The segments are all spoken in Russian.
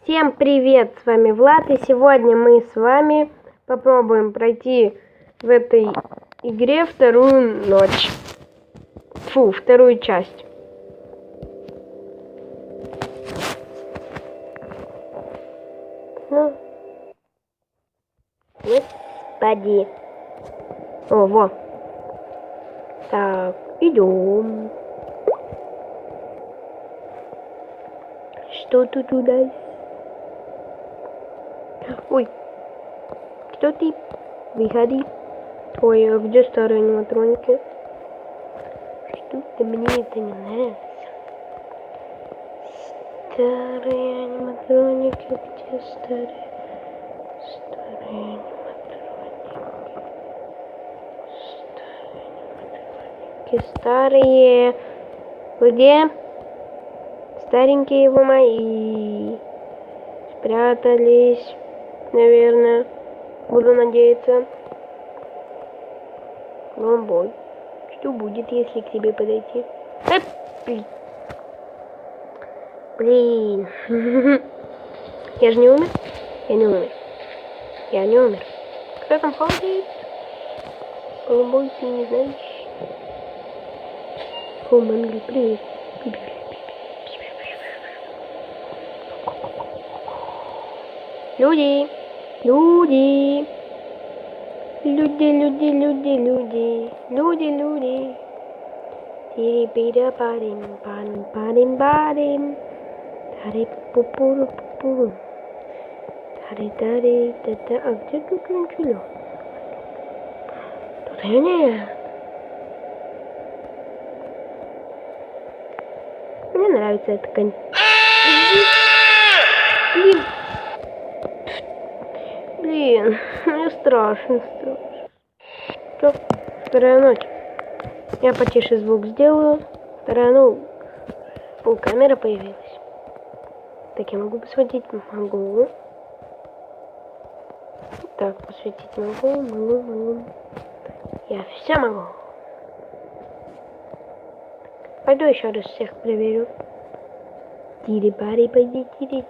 Всем привет, с вами Влад, и сегодня мы с вами попробуем пройти в этой игре вторую ночь. Вторую часть. Ну, господи. О, во. Так, идем. Что тут у нас? Ой, кто ты? Выходи. Ой, а где старые аниматроники? Что-то мне это не нравится. Старые аниматроники, где старые аниматроники? Старые. Вы где? Старенькие вы мои. Спрятались, наверное. Буду надеяться. Ломбой. Что будет, если к тебе подойти? Блин. Я же не умер? Я не умер. Я не умер. Кто там ходит? Ломбой, ты не знаешь? О, Мангли, привет. Люди. Тири-пиля-парим. Тари-пу-пу-ру-пу-пу. Тари-тари-та-та. А где тут кончило? Тут я нет. Мне нравится эта Блин, мне страшно. Что? Вторая ночь. Я потише звук сделаю. Вторая, полкамера появилась. Так, я могу посветить? Могу. Так, посветить могу. Я все могу. Пойду еще раз всех проверю. Тири-пари, пойди, тири.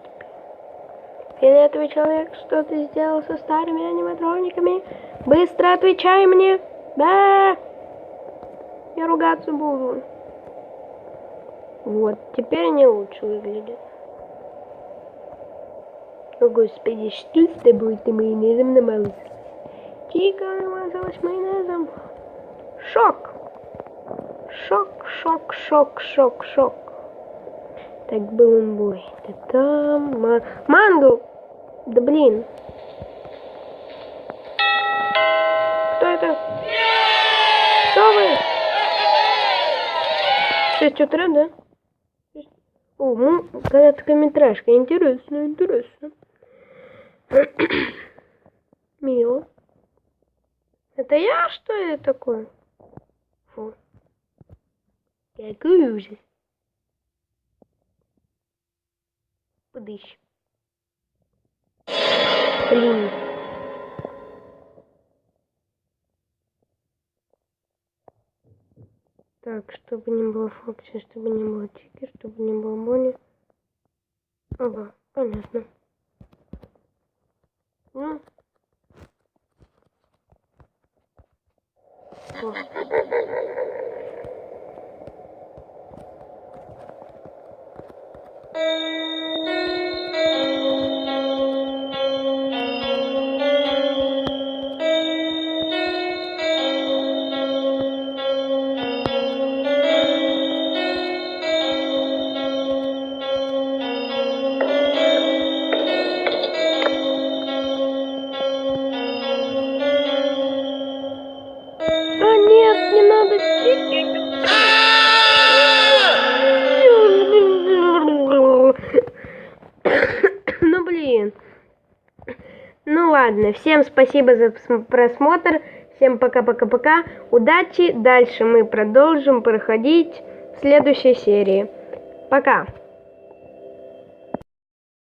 Фиолетовый человек, что ты сделал со старыми аниматрониками? Быстро отвечай мне. Да. Я ругаться буду. Вот, теперь они лучше выглядят. О, господи, что с тобой? Ты майонезом намазалась? Чика намазалась майонезом. Шок. Шок. Так, был бой. Там Мангл. Да блин. Кто это? Кто вы? 6 утра, да? О, какая-то комментражка. Интересно. Мило. Это я, что ли, такое? Фу. Какой ужас. Подыщ. Блин. Так, чтобы не было Фокси, чтобы не было Чики, чтобы не было Мони. Ага, понятно. Ну. О. Ну ладно, всем спасибо за просмотр, всем пока-пока-пока, удачи, дальше мы продолжим проходить в следующей серии. Пока!